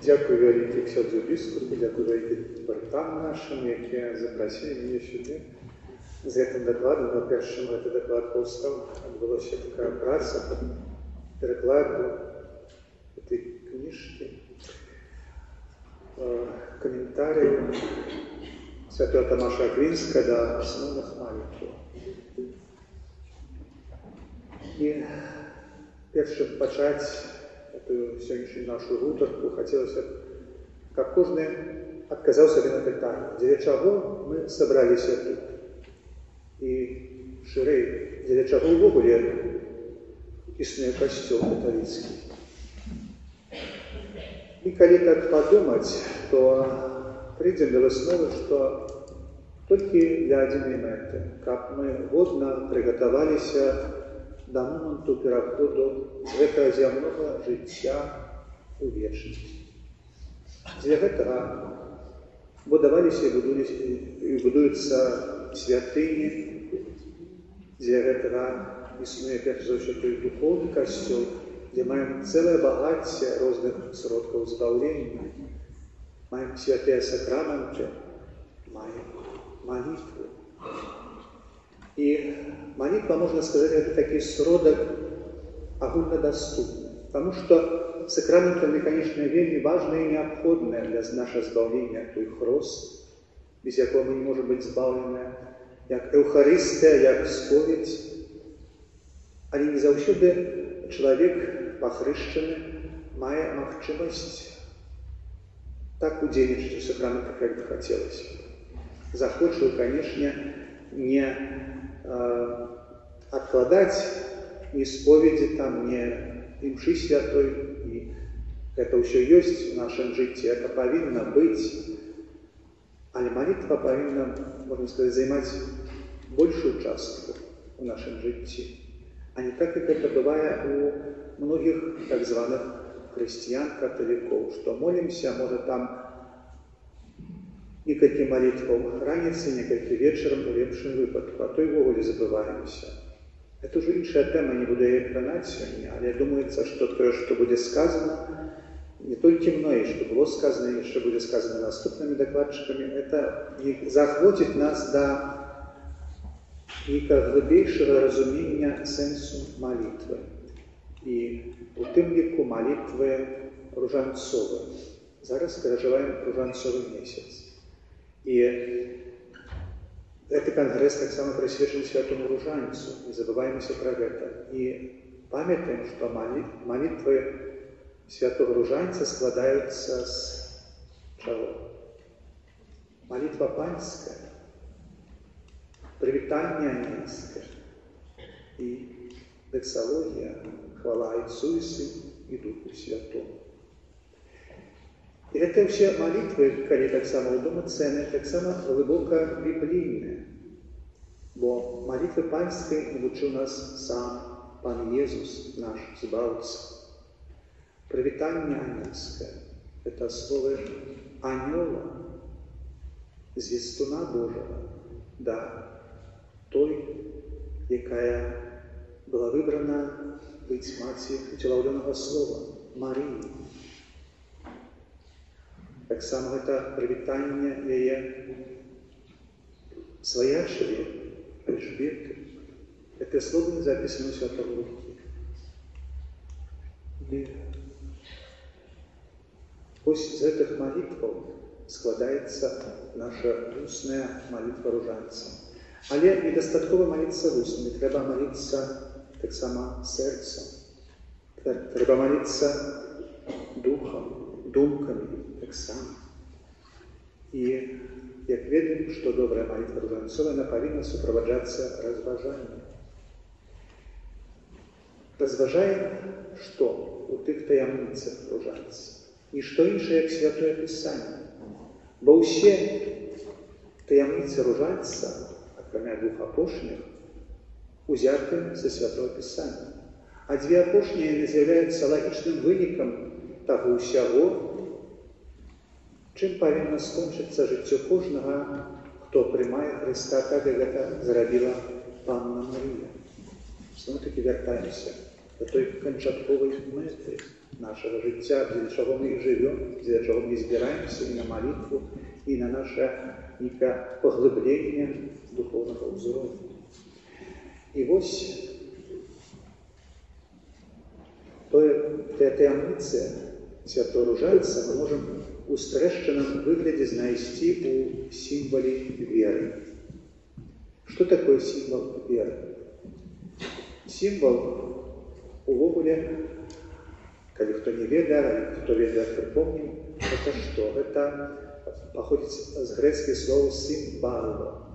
Дякую вялікі ксёндзу біскупу, дзякую вялікі братам нашым, якія запрасілі мяне сюды. З гэтым дакладам, па-першым, гэты даклад паўстаў, адбылася такая праца па перакладу этой кніжкі, каментарыяў святого Тамаша Аквінскага да асноўных малітваў. І першым пачаць эту сегодняшнюю нашу гутарку хотелось, как кожны адказаў сабе на пытанне, дзеля чаго мы сабраліся тут. І шырэй, дзеля чаго ўвогуле існуе касцёл каталіцкі. І калі так падумаць, то прыйдзем да высновы, што толькі для адзінай мэты, каб мы годна прыгатаваліся да моманту пераходу з гэтага зямнога жыцця ў вечнасць. Для гэтага будаваліся і будуюцца святыні, для гэтага існуе перш за ўсё той духоўны касцёл, дзе маем цэлае багацце розных сродкаў збаўлення, маем святыя сакраменты, маем малітву. И молитва, можно сказать, это такой сродок огульнодоступный. Потому что сакраменты, они, конечно, вельми важные и необходные для нашего избавления от той хрост, без якого мы не можем быть избавлены, як Эвхаристия, як споведь. Але не заўсёды человек похрещенный мае магчымасць так удзельнічаць у сакраментах, как бы хотелось. Захочу, конечно, не откладать ни споведи, там, ни мши святой, и это все есть в нашем житии, это повинно быть. Але молитва повинна, можно сказать, занимать большую частку в нашем житии, а не так, как это бывает у многих так званых христиан-католиков, что молимся, может, там некалькі молитваў раніцай, некалькі вечарам, у лепшым выпадку, а то і ввогуле забываемся. Это уже іншая тэма, не буду яе кранаць сёння, але думаецца, што тое, што будзе сказано, не толькі мной, што было сказано, і яшчэ будзе сказано наступнымі дакладчыкамі, это захвоціць нас да нейкага глыбейшага разумення сэнсу малітвы. І у тым ліку малітвы ружанцовы. Зараз перажываем ружанцовы месяц. И этот конгресс так само присвящен святому Ружанцу. Не забываемся про это. И памятаем, что молитвы святого Ружанца складаются с чего? Молитва панская, привитание анельское и дексология, хвала Отцу и Сыну и Духу Святому. И это все молитвы, коли так само удуматься, они так само глубоко библейные. Бо молитвы панской научил нас сам Пан Иисус, наш Збавца. Привитание ангельское – это слово анёла, звестуна Божьего, да, той, якая была выбрана быть матью утеловленного слова, Марии. Так само это привитание яе своячеве, Эльжбеты. Это слово не записано в Святом Луки. И из этих молитв складается наша устная молитва Ружанца. Але недостатково молиться устными, треба молиться так само сердцем, треба молиться духом, думками. Так само. И як ведаем, что добрая молитва Ружанцова, она повинна сопровождаться разважанием. Разважаем, что у тых таямницах Ружанца. Ничто іншае, як Святое Писание. Бо ўсе таямницы Ружанца, акрамя двух апошніх, узяты со Святого Писания. А две апошнія з'яўляюцца лагічным вынікам таго ўсяго, чым павінна скончыцца жыццё кожнага, хто прымае Хрыста, так як гэта зрабіла Панна Марія. Зноў-такі вяртаемся да той канчатковай мэты, нашего життя, для чего мы живем, для чего мы избираемся и на молитву, и на наше поглибление духовного уровня. И вот те таємниці святого Ружанця ми можемо у стрещеному вигляді знайти у символі віри. Что такое символ веры? Символ увогуле, коли кто не ведает, а кто ведает, припомним, это что? Это походит с грецкого слова «симвало».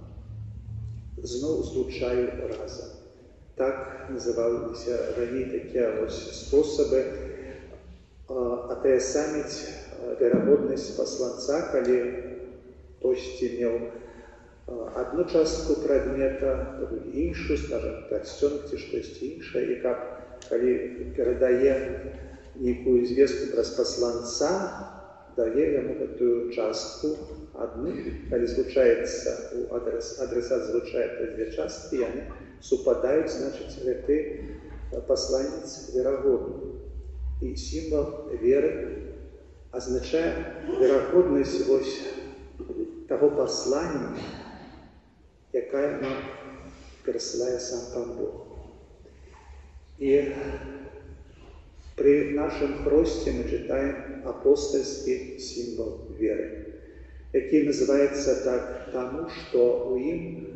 Знову злучаю разом. Так називалися раніше такі способи отаясамить вероятность посланца, коли хтось мав одну частку предмета, іншу, скажем, перстенок чи щось інше, і коли передає некую звестку про посланца, дає йому эту частку одну, коли звучается, у адресат звучает две частки, и они супадают, значит, это посланец вероятный. И символ веры означает вероятность того послания, якое нам пересылает сам Пан Бог. И при нашем хросте мы читаем апостольский символ веры, який называется так тому, что у им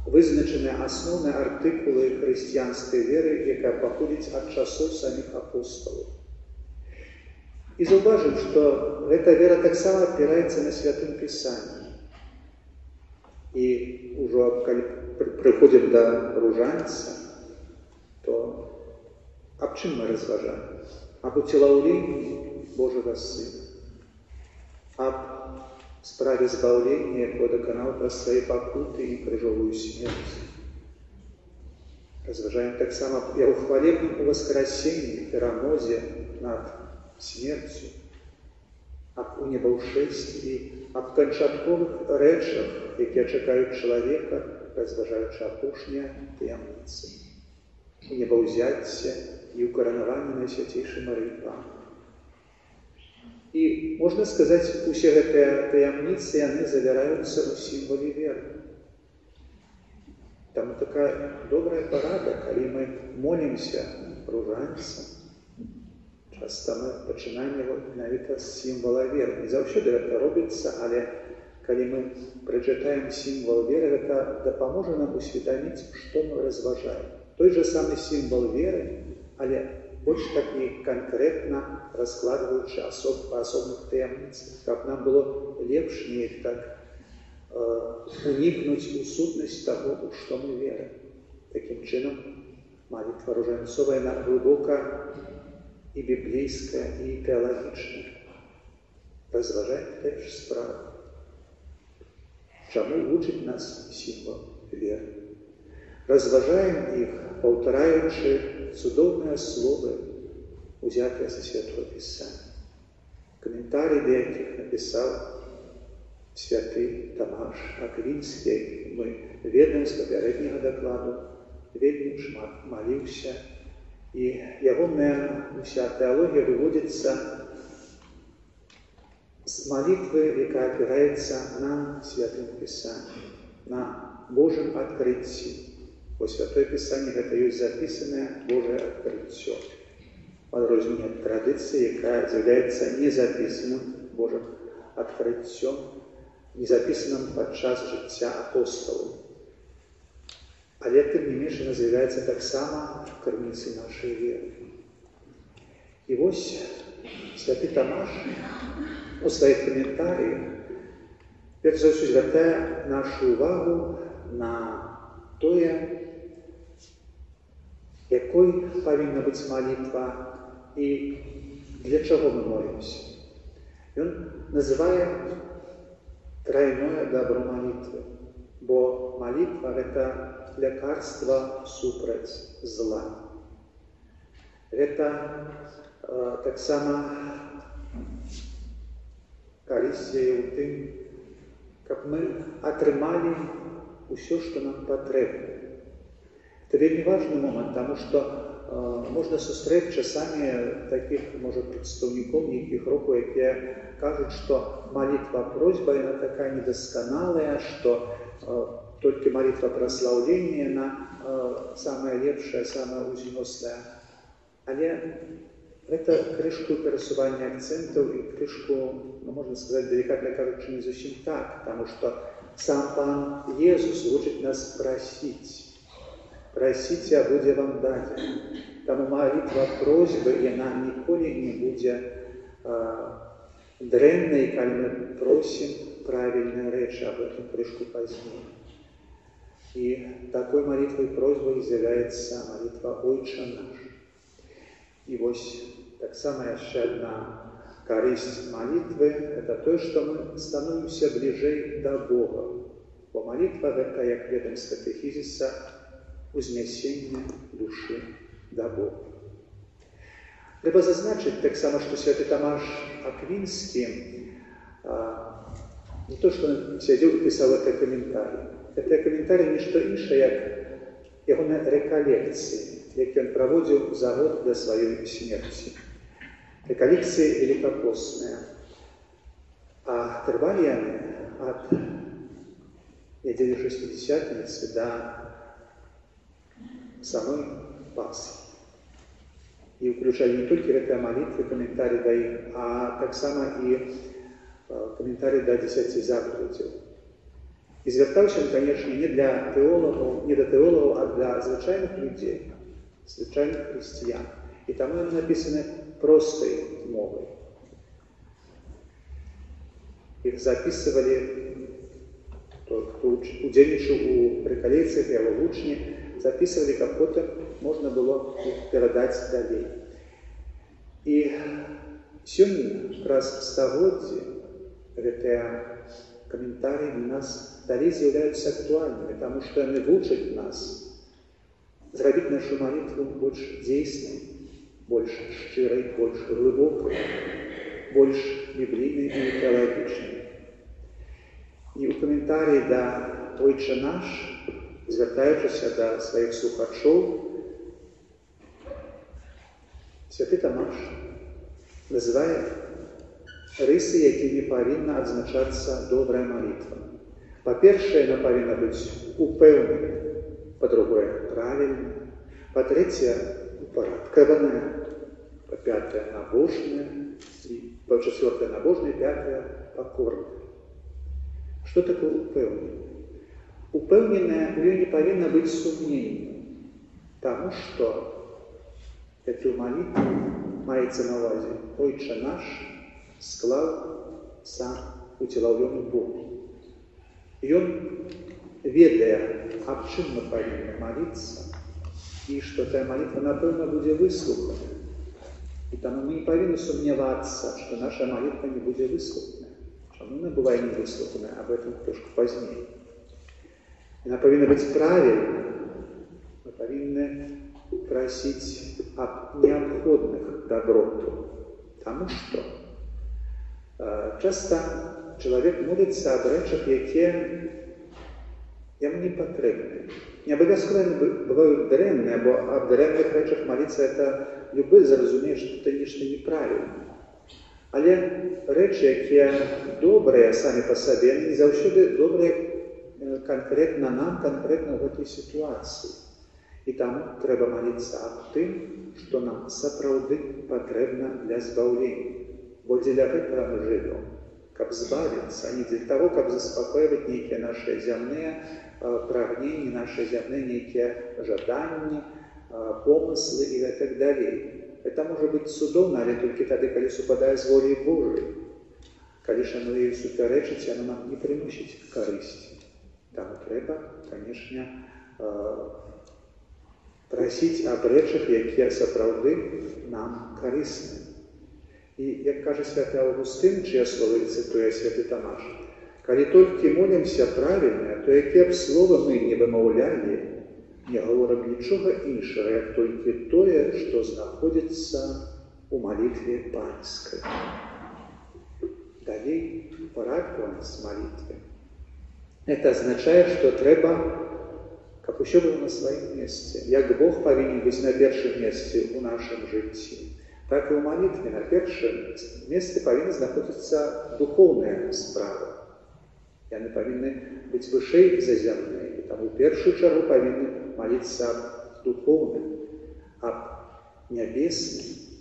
визначені основні артикули християнської віри, яка походить від часов самих апостолів. І зауважим, що ця віра так само опирається на Святому Писанні. І вже коли приходимо до Ружанця, то об чим ми розважаємо? Об утіловленні Божого Сина, об справе избавления, яко доконал про свои покуты и крыжовую смерть. Разважаем так само и о хвалебном воскресении, перемозе над смертью, об унебошествии, об кончатковых речах, які чекають чоловіка, розважаючи опошні таємниці, унебовзяття і укоронування Найсвятейшей Марії Панни. И, можно сказать, все эти таємниці, они завираются у символе веры. Там такая добрая порада, коли мы молимся Ружанцем, часто мы починаем его навіть з символа веры. Не завжди это робиться, але коли мы прочитаем символ веры, это допоможе нам усвідомити, що ми розважаємо. Той же самый символ веры, але больше так не конкретно раскладываючи по особных таємницях, как нам было легче так уникнуть у сутность того, у что мы верим. Таким чином, молитва Ружанцова, она глубока и библейская, и теологичная. Разважает теж справу. Чему учит нас символ веры? Разважаем их, повторяючи цудовные слова, взятые со Святого Писания. Комментарий до этих написал святый Томаш Аквинский. Мы ведаем з попереднього докладу, вельми шмат молився. И его вся теология выводится с молитвы, яка опирается на Святое Писание, на Божьем открытии. По Святое Писание это есть записанное Божие открытие. Відрознення від традиції, яка з'являється незаписаним Божим відкриттям, незаписаним під час життя апостолів. Але тим не менше вона з'являється так само в кормниці нашої віри. І ось святий Томаш у своїх коментарях перш за все звертає нашу увагу на те, якою повинна бути молитва і для чого ми молимося. Він називає тройное добро молитвы, бо молитва – это лекарство супроть зла. Это так само користує у тим, як ми отримали все, що нам потрібно. Это вельми важный момент, потому что можна сустрэць часамі такіх, можа, прадстаўнікоў нейкіх рухаў, якія кажуць, што малітва просьба, яна такая недасканалая, што толькі малітва праслаўлення, яна самая лепшая, самая ўзнёслая. Але гэта крышку перасування акцэнтаў і крышку, можна сказаць, делікатна кажучы, не зусім так, таму што сам Пан Езус вучыць нас прасіць. Прасіце, а будзе вам дадзена. Таму малітва просьбы, яна ніколі не будзе дрэннай, калі мы просім правільныя рэчы, аб гэтым крышку пазней. І такой малітвай просьбай з'яўляецца малітва «Ойча наш». І вось таксама яшчэ адна карысць малітвы – это тое, што мы становімся бліжэй да Бога. Бо малітва – гэта, як ведаем з катэхізіса, узнясенне душы да Бога. Трэба зазначыць таксама, што святы Тамаш Аквінскі не то, што сядзеў і пісаў гэтыя каментарі. Гэтыя каментарі – нішто іншае, як ягоныя рэкалекцыі, які ён праводзіў за год да сваёй смерці. Рэкалекцыі велікапосныя. А трывалі яны ад нядзелі Шестидесятніцы да самой Пасхі. І ўключалі не толькі гэтыя малітвы, каментарі да іх, а таксама і каментарі да 10 заповедзяў. І звяртаўся ён, канечне, не да тэолагаў, а для звычайных людзей, звычайных хрысціян. І таму яны напісаны простай мовай. Іх запісывалі, хто удзельнічаў у рэкалекцыях, яго вучні, запісывалі, каб потым можна было іх перадаць далей. І сёння, праз стагоддзі, гэтыя каментарі для нас далей з'яўляюцца актуальнымі, таму што яны вучаць нас зрабіць нашу малітву больш дзейснай, больш шчырай, больш глыбокай, больш біблійнай і тэалагічнай. І ў каментарі да «Ойча наш», звяртаючыся да сваіх слухачоў, святы Тамаш называе рысы, якімі павінна адзначацца добрая малітва. Па-першае, яна павінна быць упэўненай, па-другое, правільная, па-трэцяе, упарадкаваная, па-пятае, набожная, і па-чацвёртае, набожная, пятае, пакорная. Што такое упэўненае? Упэўненае, у ёй не павінна быць сумненняў, таму што гэтую малітву маецца на ўвазе «Ойча наш» склаў сам уцелаўлёны Бог. Ён ведае, аб чым мы павінны маліцца, і што тая малітва, напэўна, будзе выслухана. І таму мы не павінны сумнявацца, што наша малітва не будзе выслухана. Чаму яна бывае не выслухана, аб этом трошку пазней. Яна павінна быць правільна. Мы павінны прасіць аб неабходных дабротах. Таму што часта чалавек моліцца аб рэчах, якія яму не патрэбны. Не абавязкова бываюць дрэнныя, бо аб дрэнных рэчах маліцца – это любы зразумее, што это нешта неправільна. Але рэчы, якія добрыя самі па сабе, не заўсёды добрыя канкрэтна нам, канкрэтна ў гэтай сітуацыі. І таму трэба маліцца аб тым, што нам сапраўды патрэбна для збаўлення. Бо дзеля гэтага мы жывём, каб збавіцца, а не для таго, каб заспакойваць нейкія нашыя зямныя прагненні, нашыя зямныя нейкія жаданні, помыслы і гэтак далей. Это можа быць цудоўна, але толькі тады, калі супадае з воляй Божай. Калі ж яно ёй супярэчыць, яно нам не прыносіць карысці. Таму трэба, канешне, прасіць аб рэчах, якія сапраўды нам карысныя. І, як кажа святы Аўгустын, чыя словы цытуе святы Тамаш, калі толькі молімся правільна, то якія б словы мы не вымаўлялі, не гаворым нічога іншага, як толькі тое, што знаходзіцца ў малітве панскай. Далей, парадкаванасць малітвы. Это азначае, што трэба, каб каб усё было на сваім месцы. Як Бог павінен быць на першым месцы ў нашым жыцці, так і ў малітве на першым месцы павінны знаходзіцца духоўныя справы. Яны павінны быць вышэй за зямныя, і таму ў першую чаргу павінны маліцца аб духоўным, аб нябесным,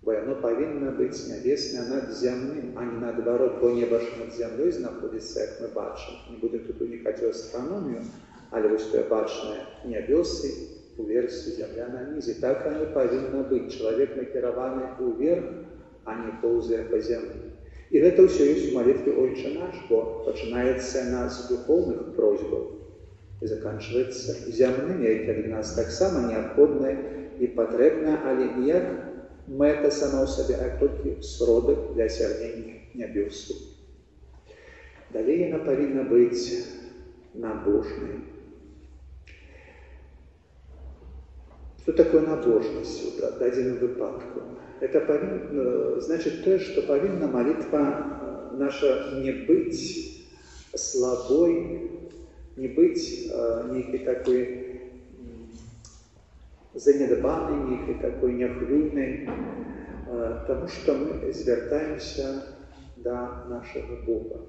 бо яно павінна быць нябеснае над зямным, а не наадварот, бо неба ж над зямлёй знаходзіцца, як мы бачым. Не будем тут унікаць у астраномію, але вось тое бачнае нябёсы уверсе, зямля на нізе. Так яно павінна быць. Чалавек накіраваны ўверх, а не поўзае па зямлі. І гэта ўсё ёсць у малітве «Ойче наш», бо пачынаецца яна з духоўных просьбаў і заканчваецца зямнымі, якія для нас таксама неабходныя і патрэбныя, але не як мэта сама ў сабе, а толькі сродак для асярнення нябёсу. Далей яна павінна быць набожнай. Что такое набожнасць у дадзеным выпадку? Это значит тое, што павінна малітва наша не быць слабой, не быць нейкай такой занядбанай, нейкай такой няхлюйнай, таму што мы звяртаемся да нашага Бога.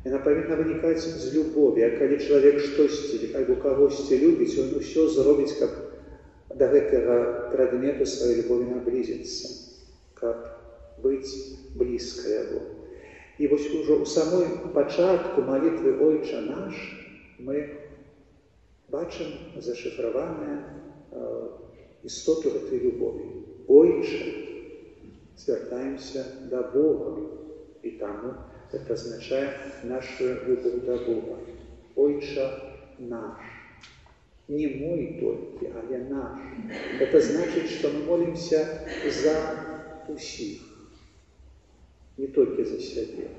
Яна павінна вынікаць з любові, а калі чалавек штосьці альбо кагосьці любіць, ён усё зробіць, каб да гэтага прадмету сваёй любові наблізіцца, каб быць блізка яго. І вось ужо ў самой пачатку малітвы «Ойче наш» мы бачым зашыфраваную істоту гэтай любові. «Ойче», звяртаемся да Бога, і таму это азначае нашу любоў да Бога. «Ойче наш». Не мой толькі, але наш. Это значит, что мы молимся за усіх, не толькі за сябе.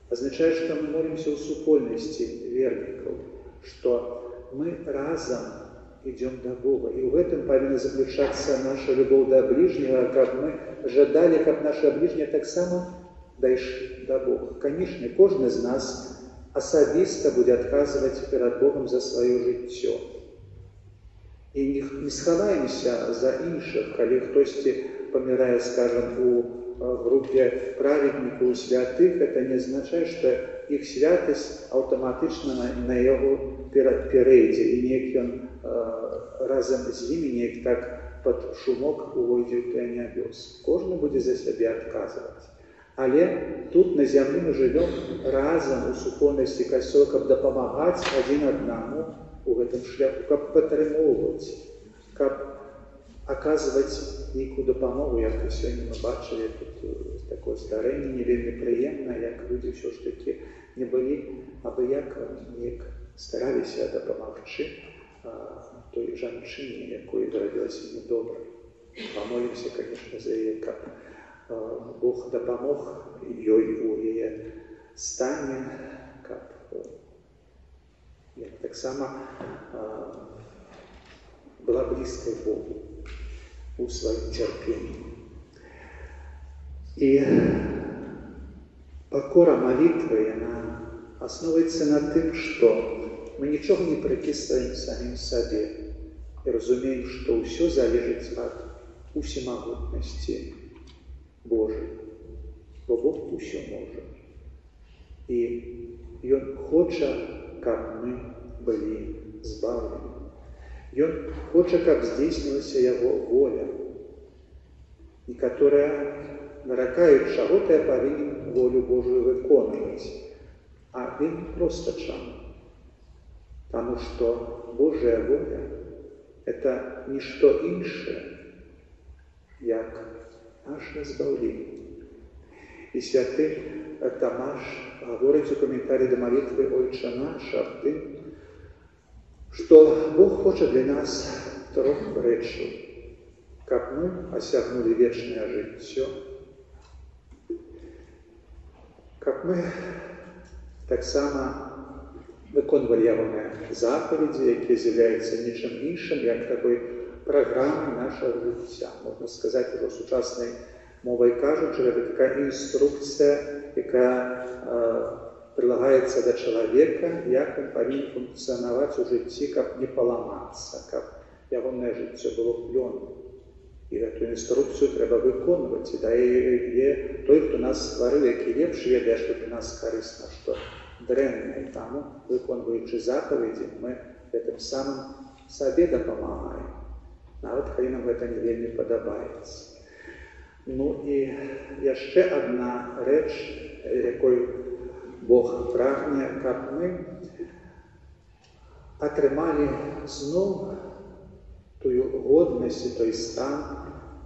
Означает, что мы молимся ў супольнасці вернікаў, что мы разам идем до Бога. И в этом павінна заключацца наша любоў да ближнего, каб мы жадали, каб наша ближняя таксама дайшлі до Бога. Конечно, кожны з нас асабіста будзе адказваць перад Богом за сваё жыццё. І не схаваемся за іншых, калі хтосьці памірае, скажем, у групе праведнікаў, святых, это не азначае, што іх святасць аўтаматычна на яго перайдзе, і неяк ён разам з імі неяк так пад шумок увойдзе ў тыя нябёсы. Кожны будзе за сябе адказваць. Але тут на зямлі мы жывём разам у супольнасці касцёла, каб дапамагаць адзін аднаму у гэтым шляху, каб падтрымоўваць, каб аказваць нейкую дапамогу, як сёння мы бачылі, тут такое здарэнне не вельмі прыемнае, як людзі ўсё ж такі не былі абыякам, неяк стараліся дапамагчы той жанчыне, якой зрабілася недобра. Памолімся, конечно, за яе, каб Бог дапамог ёй у яе стане, каб яна таксама была блізкай Богу у сваім цярпенні. І пакора малітвы, яна асноўваецца на тым, што мы нічога не прыпісваем самім сабе і разумеем, што ўсё залежыць ад усемагутнасці Божай, бо Бог усё можа. І Ён хоча, каб мы былі збаўлены. Ён хоча, каб здзейснілася яго воля. Некаторыя наракаюць, чаго ты павінен волю Божую выконваць. А вельмі проста чаму. Таму што Божая воля – это нішто іншае, як наше збаўленне. І святы Тамаш гаворыць у каментарі да малітвы «Ойче наш» аб тым, што Бог хоча для нас трох рэчаў, каб мы асягнулі вечнае жыццё, каб мы таксама выконвалі ягоныя запаведзі, якія з'яўляюцца нічым іншым, як такой праграмай нашага жыцця. Можна сказаць, ужо сучаснай мовай кажучы, гэта такая інструкцыя, якая прылагаецца да чалавека, як ён павінен функцыянаваць у жыцці, каб не паламацца, каб ягонае жыццё было плённым. І гэтую інструкцыю трэба выконваць. І дае той, хто нас стварыў, які лепш ведае, што для нас карысна, што дрэнна. І таму, выконваючы запаведзі, мы гэтым самым сабе дапамагаем, нават калі нам гэта не вельмі падабаецца. Ну і яшчэ адна рэч, якой Бог прагне, каб мы атрымалі зноў тую годнасць і той стан,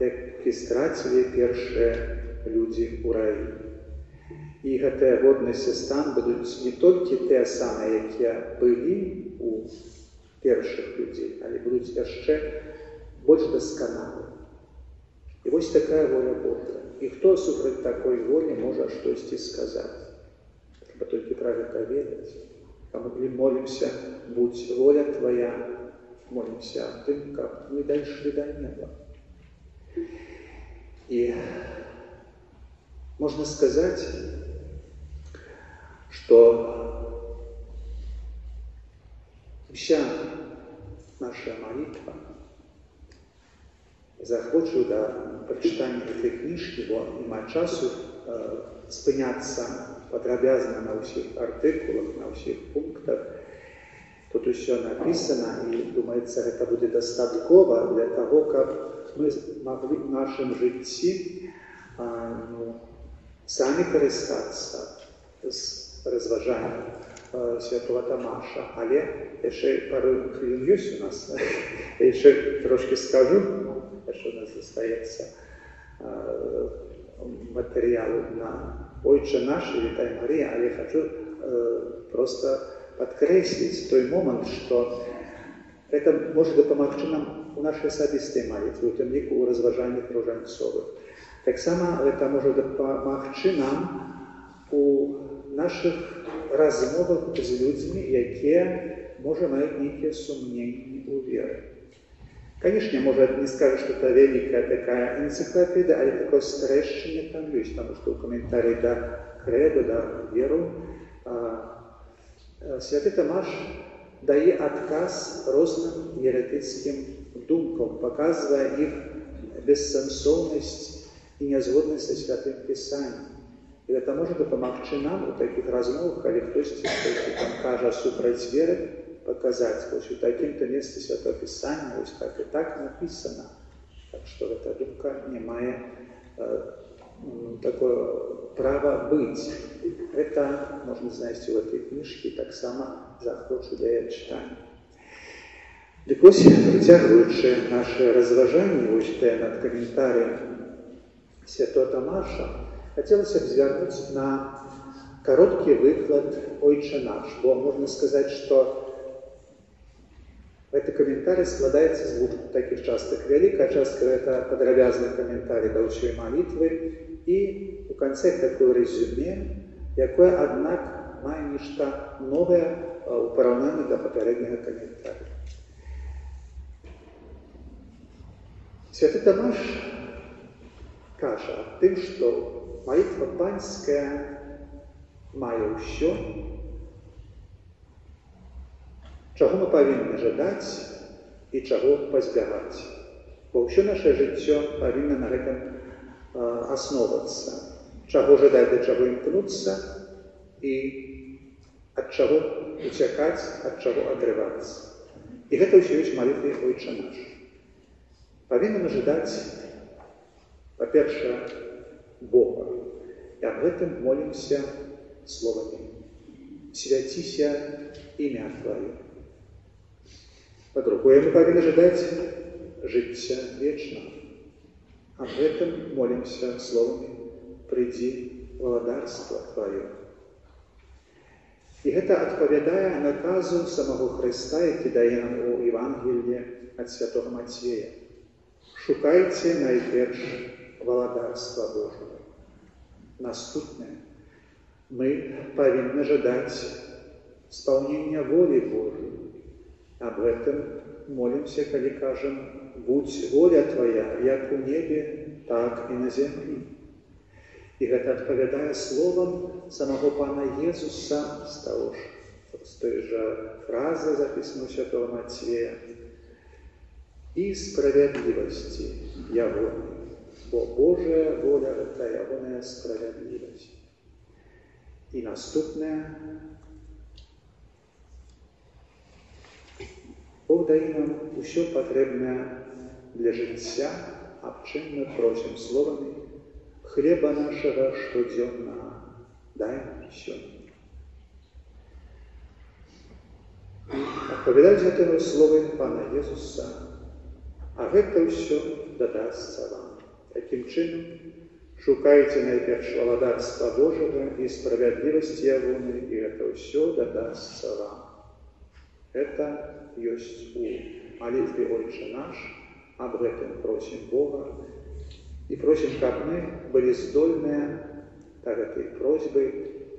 які страцілі першыя людзі ў раі. І гэтая годнасць і стан будуць не толькі тыя самыя, якія былі у першых людзей, але будуць яшчэ больш дасканалыя. І вось такая воля Божа. І хто супраць такой волі можа штосьці сказаць? Трэба толькі пра гэта ведаць. Таму мы молімся, будь воля твая, молимся о том, как мы дошли до неба. И можно сказать, что вся наша молитва, захочу до прочитания этой книжки, бо нема часу спыняться подробязно на всех артикулах, на всех пунктах. Тут еще написано, и думается, это будет достатково для того, как мы могли в нашем житті сами користатися з розважанням Святого Томаша. Але ще пару хвилин є у нас. Я ще трошки скажу, що у нас залишається матеріалу на Отче наш і Вітай Марія, але я хочу просто подкреслить той момент, что это может допомогти нам у нашей особистой молитве, у тем лику у розважаннях рожанцовых. Так само это может допомогти нам у наших розмовах з людьми, які може мають некие сумнения у веры. Конечно, может не скажешь, что это великая такая энциклопедия, але такое стрещение там есть, потому что у комментарий до кредо, до веру, Святий Томаш дає отказ розним єретичним думкам, показує їх безсенсовність і незгодність зі Святим Писанням. І це може допомогти нам у таких розмовах, коли хтось там каже супроть віри, показати, ось у таким-то місці Святого Писання, ось так і так написано. Так що ця думка не має такое право быть. Это можно знайти в этой книжке, так само захочу для читання. Так ось, притягуючи наше розважання, ось те над коментарем Святого Томаша, хотілося б звернути на короткий виклад «Отче наш», бо можна сказати, що этот комментарий складается из двух таких частых. Великая частка – это подробязный комментарий до всей молитвы, и в конце такое резюме, якое, однако, має нечто новое у поравнании до попереднего комментария. Святий Томаш каже о том, что молитва панська має все, чого ми повинні жадати і чого позбігати. Бо все наше життя повинно на этом основываться. Чего ждать, до чего имкнуться, и от чего утекать, от чего отрываться. И это все есть в молитве «Отче наш». Повинен ждать, по-перше, Бога. И об этом молимся словами «Святися имя Твое». По-другому, мы повинны ждать життя вечного. Об этом молимся словами «Приди владарство Твое». І гэта адпавядае наказу самого Христа, які дае нам у Євангелії ад святого Матвея. Шукайце найперш владарства Божого. Наступне, мы повинны ждать исполнения воли Божьей. Об этом молимся, коли кажем «Будь воля Твоя, як у небе, так и на земле». І гэта адпавядае словам самого Пана Езуса з той жа фразы, запісанай у святого Мацвея, і справядлівасці ягонай. Бо Божая воля – гэта ягоная справядлівасць. І наступнае. Бог дае нам усё патрэбнае для жыцця, аб чым мы просім словамі: «Хлеба нашага штодзённага дай нам сёння». І адпавядаюць гэтымі словамі Пана Езуса: «А гэта ўсё дадасца вам». Такім чынам, шукайце найперш валадарства Божага і справядлівасці ягонай, і гэта ўсё дадасца вам. Гэта ёсць у малітве «Отче наш», аб гэтым просім Бога, і просім, каб мы былі здольныя да гэтай просьбы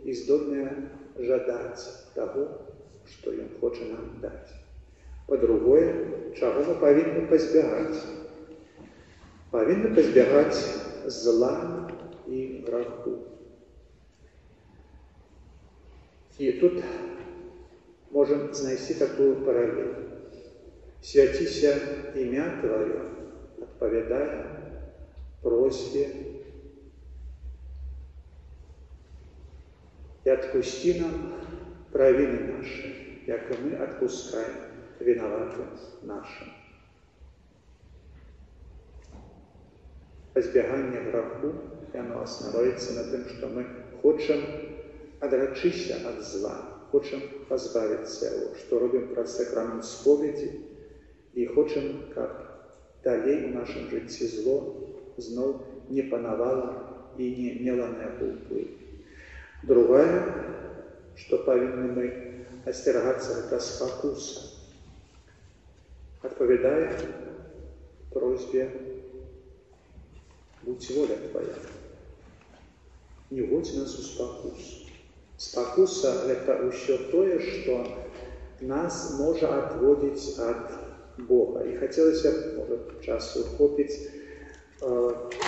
і здольныя жадаць таго, што Ён хоча нам даць. Па-другое, чаго мы павінны пазбягаць? Павінны пазбягаць зла і граху. І тут можам знайсці такую паралель. «Свяціся імя Твоё» адпавядае просьбе «І адпусці нам правіны нашы, як і мы адпускаем вінаватым нашым». Пазбяганне граху, яно аснаваецца на тым, што мы хочам адрачыся ад зла, хочам пазбавіцца яго, што робім праз сакрамент споведзі, і хочам, каб далей у нашым жыцці зло зноў не панавала і не мела на яго ўплыў. Другое, што павінны мы асцерагацца, гэта спакуса. Адпавядае просьбе «Будь воля Твоя». Не вводзь нас у спакусу. Спакуса – гэта ўсё тое, што нас можа адводзіць ад Бога. І хацелася б, можа, часу хопіць,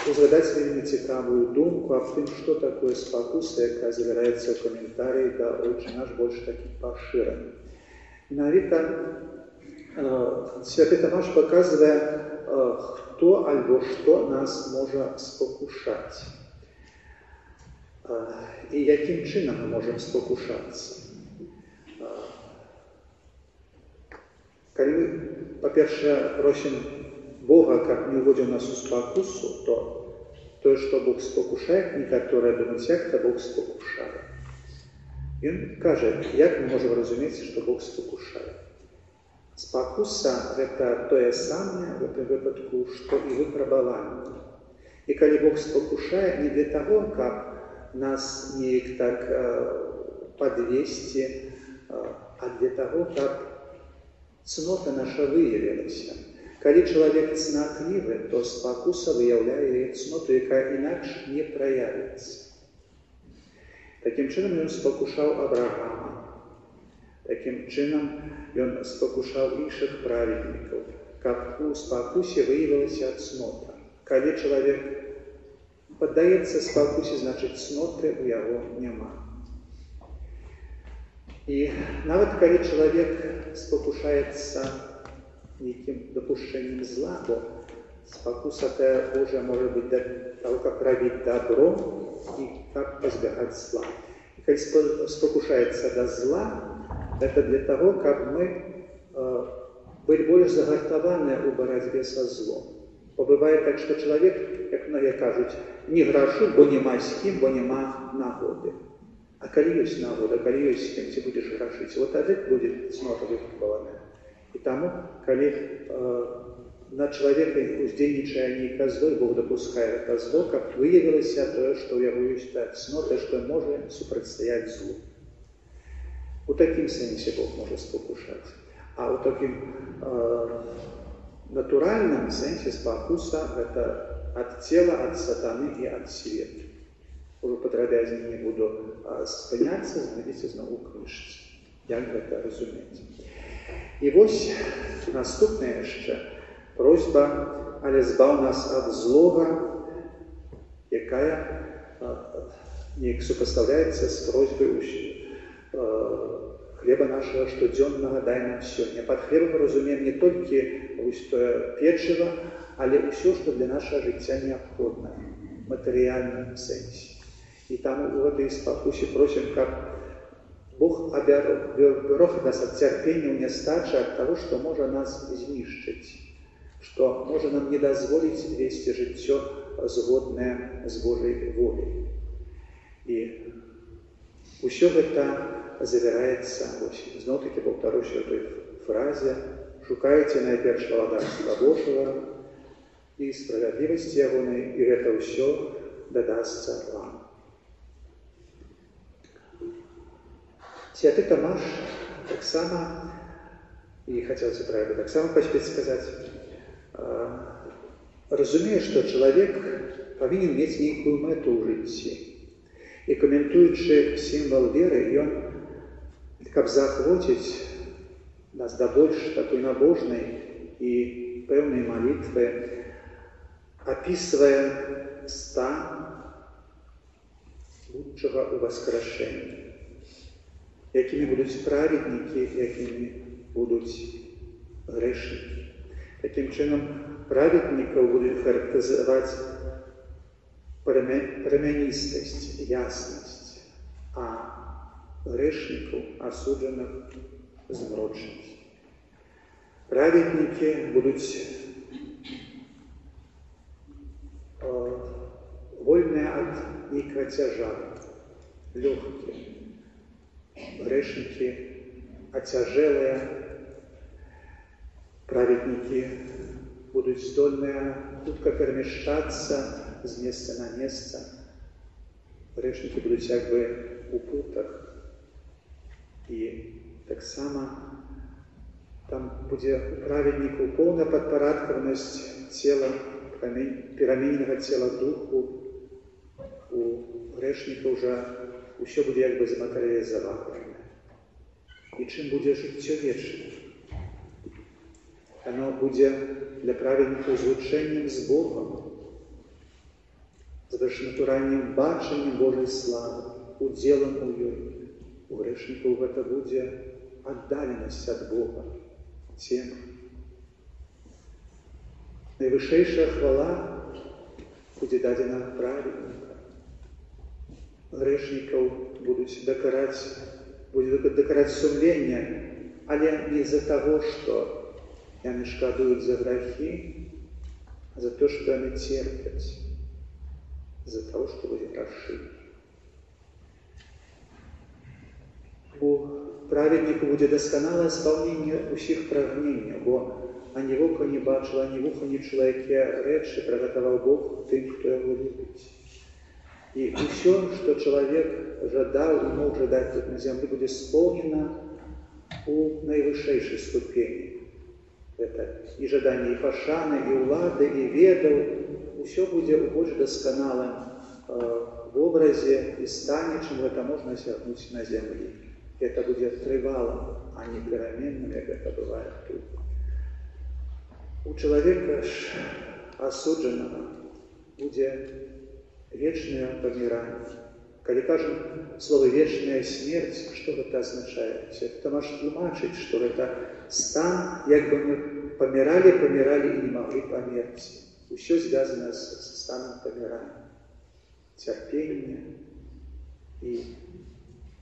узгадаць вельмі цікавую думку аб тым, што такое спакуса, якая завяраецца ў каментарыі да «Отче наш», больш такі пашыраны. Менавіта святы Тамаш паказвае, хто альбо што нас можа спакушаць. І якім чынам мы можам спакушацца. Калі мы, па-першае, просім Бога, каб не ўводзіў нас у спакусу, то тое, што Бог спакушае, некаторыя думаюць, як то Бог спакушае. Ён кажа, як мы можам разумець, што Бог спакушае. Спакуса – гэта тое самае в гэтым выпадку, што і выпрабаванне. І калі Бог спакушае не для таго, каб нас неяк так падвесці, а для таго, каб цнота наша выявілася. Калі чалавек цнатлівы, то спакуса выяўляе яе цноту, якая інакш не праявіцца. Такім чынам ён спакушаў Авраама. Такім чынам ён спакушаў іншых праведнікаў, каб у спакусе выявілася цнота. Калі чалавек паддаецца спакусе, значыць цноты ў яго няма. І нават калі чалавек спакушаецца нейкім дапушчэннем зла, бо спакуса тая Божая можа быць для таго, каб рабіць дабро і каб пазбягаць зла. І калі спакушаецца да зла, гэта для таго, каб мы былі больш загартаваныя ў барацьбе са злом. Бо бывае так, што чалавек, як многія кажуць, не грашу, бо няма з кім, бо няма нагоды. А калі ёсць нагода, калі ёсць з кім, ці будзеш грашыць, вот тады будзе цнота выпрабаваная. І таму, калі на чалавека уздзейнічае нейкае зло, Бог дапускае гэта зло, каб выявілася тое, што ў яго ёсць тая цнота, што можа супрацьстаяць злу. У такім сэнсе Бог можа спакушаць. А ў такім натуральным сэнсе спакуса – гэта ад цела, ад сатаны і ад свету. Ужо падрабязней не буду спыняцца, знайдзіце зноў у кніжцы. Як гэта разумець? І вось наступная яшчэ просьба, але збаў нас ад злога, якая неяк супастаўляецца з просьбай хлеба нашага штодзённага дай нам сёння. Пад хлебам разумеем не толькі печыва, але ўсё, што для нашага жыцця неабходна в матэрыяльным сэнсе. І там у гэтай спакусе просім, каб Бог аберог нас ад цярпення ў нястачы, ад таго, што можа нас знішчыць, што можа нам не дазволіць весці жыццё згоднае з Божай воляй. І ўсё гэта завяраецца, зноў-такі паўтаруся ў той фразе: шукайце найперш валадарства Божага і справядлівасці ягонай, і гэта ўсё дадасца вам. Святы Тамаш таксама, і хацелася пра гэта таксама паспець сказаць, разумее, што чалавек павінен мець нейкую мэту ў жыцці. І каментуючы сімвал веры, ён, каб заахвоціць нас да больш такой набожнай і пэўнай малітвы, апісвае стан будучага ўваскрашэння, якімі будуць праведнікі, якімі будуць грэшнікі. Такім чынам, праведнікаў будуць характарызаваць прамяністасць, яснасць, а грэшнікаў, асуджаных, змрочнасць. Праведнікі будуць вольныя ад нейкага цяжару, лёгкія. Грэшнікі ацяжэлыя, праведнікі будуць здольныя хутка перамяшчацца з месца на месца. Грэшнікі будуць як бы у путах. І таксама там будзе у праведнікаў поўная падпарадкаванасць цела, перамененага цела духу. У грэшнікаў жа усё будзе як бы зматэрыялізавана. І чым будзе жыццё вечнае? Яно будзе для праведнікаў злучэннем з Богам, з вышнатуральным бачаннем Божай славы, удзелам у ёй. У грэшнікаў гэта будзе аддаленасць ад Бога, цема. Найвышэйшая хвала будзе дадзена праведнікам. Грэшнікаў будуць дакараць сумленне, але не з-за таго, што яны шкадуюць за грахі, а за то, што яны церпяць, з-за таго, што будзе расшыць. У праведніку будзе дасканалае спаўненне ўсіх прагненняў, бо ані вока не бачыла, ані вуха не чула, якія рэчы прыгатаваў Бог тым, хто яго любіць. І ўсё, што чалавек жадаў і мог жадаць тут на зямлі, будзе споўнена у найвышэйшай ступені. Гэта і жаданне і пашаны, і ўлады, і ведаў. Усё будзе ў больш дасканалым вобразе і стане, чым гэта можна асягнуць на зямлі. Гэта будзе трывалым, а не пераменным, як гэта бывае тут. У чалавека ж асуджанага будзе вечнае паміранне. Калі кажам слова «вечная смерць», што гэта азначае? Святы Тамаш тлумачыць, што гэта стан, як бы мы паміралі і не маглі памерці. Усё звязана з станам памірання, цярпення і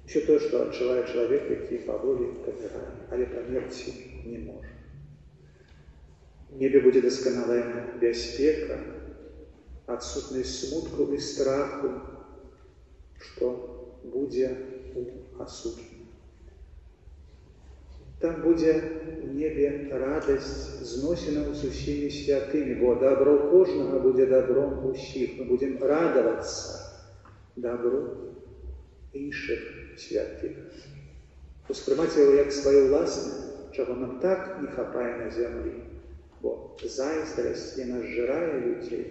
ўсё тое, што адчувае чалавек, які паволі памірае, але памерці не можа. У небе будзе дасканалая бяспека, адсутнасць смутку і страху, што будзе у асуджаным. Там будзе у небе радасць зносінаў з усімі святымі, бо дабро кожнага будзе дабром усіх. Мы будзем радавацца дабру іншых святых. Успрымаць яго як сваё ўласнае, чаго нам так не хапае на зямлі, бо зайздрасць яна зжырае людзей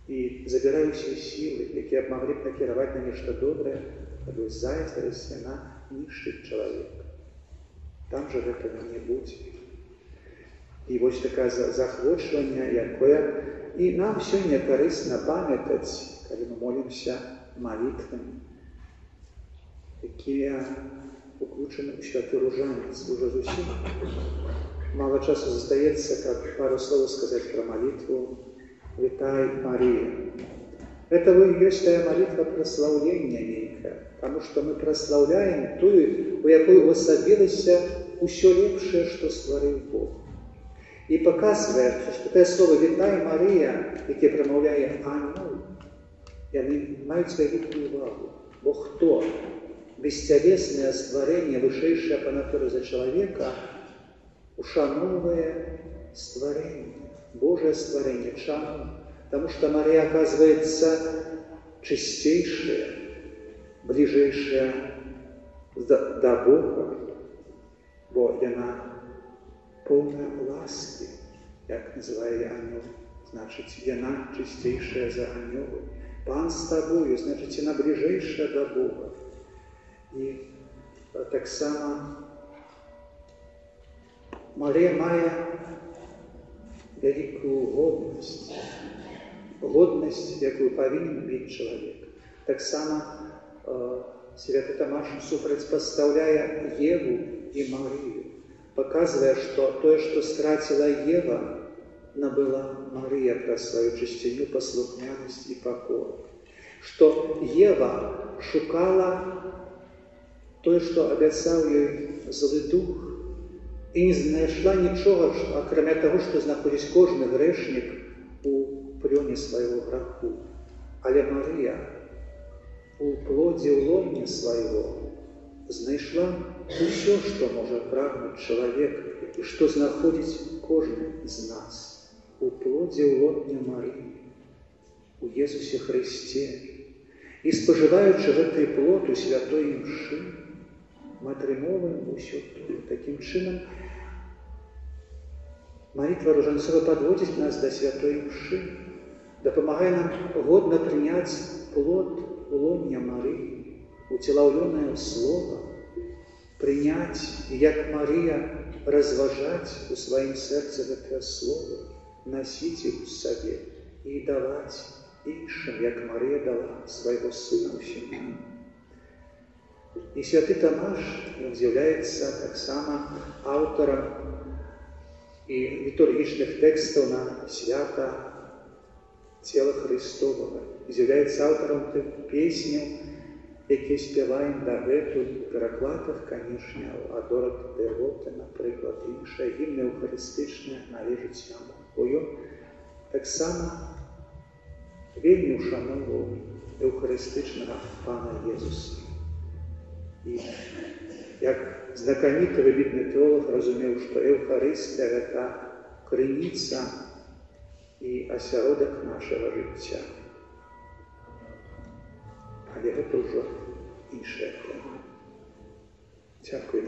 і забірае ўсе сілы, якія б маглі б накіраваць на нешта добрае, але зайздрасць яна нішчыць чалавека. Там жа гэтага не будзе. І вось такае захвочванне, якое і нам сёння карысна памятаць, калі мы молімся малітвамі, якія уключаны ў святы ружанец. Уже зусім мало часу застаецца, каб пару слоў сказаць пра малітву «Вітай, Марія». Это ёсць тая малітва праслаўлення нейкая, таму што мы праслаўляем тую, у якой увасабілася ўсё лепшае, што стварыў Бог. І паказваецца, што тае слова «Вітай, Марія», яке прамаўляе ангел, яны маюць вялікую увагу. Бо хто? Бесцялеснае стварэнне, вышэйшае па натуры за чалавека, ушаноўвае стварэнне, Божае стварэнне. Чаму? Таму што Марія, аказваецца, чысцейшая, бліжэйшая да Бога, бо яна поўная ласкі, як называе ангел, значыць, яна чысцейшая за анёлы. Пан з табою, значыць, яна бліжэйшая да Бога. І таксама Марія мае вялікую годнасць, якую павінен мець чалавек. Таксама святы Тамаш супрацьпастаўляе Еву і Марыю, паказвае, што тое, што страціла Ева, набыла Марыя праз сваю чысціню, паслухмянасць і пакору. Што Ева шукала тое, што абяцаў ёй злы дух, і не знайшла нічога, акрамя таго, што знаходзіць кожны грэшнік у плёне свайго граху. Але Марыя у плодзе ўломня свайго знайшла ўсё, што можа прагнуць чалавек і што знаходзіць кожны з нас у плодзе ўломня Марыі, у Езусе Хрысце. І спажываючы гэты плод у святой імшы, мы атрымоўваем усё тое. Такім чынам, малітва ружанцова падводзіць нас да святой імшы, дапамагае нам годна прыняць плод уломня Марыі, уцелаўлёнае слова, прыняць, і як Марыя разважаць у сваім сэрцы гэтае слово, насіць іх у сабе і даваць іншым, як Марыя дала свайго сына ўсім нам. І святы Тамаш з'яўляецца таксама аўтарам і літургічных тэкстаў на свята цела Христовага. З'яўляецца аўтарам тых песняў, якія спяваем дагэтуль у перакладах, канешне, Адора Дервота, напрыклад, іншыя гімны эўхарыстычныя належаць яму. Бо ён таксама вельмі ушаноўваў эўхарыстычнага Пана Езуса. І як знакаміты выбітны тэолог разумеў, што Эўхарыстыя – гэта крыніца і асяродак нашага жыцця. Але гэта ўжо іншая тэма. Дзякуй.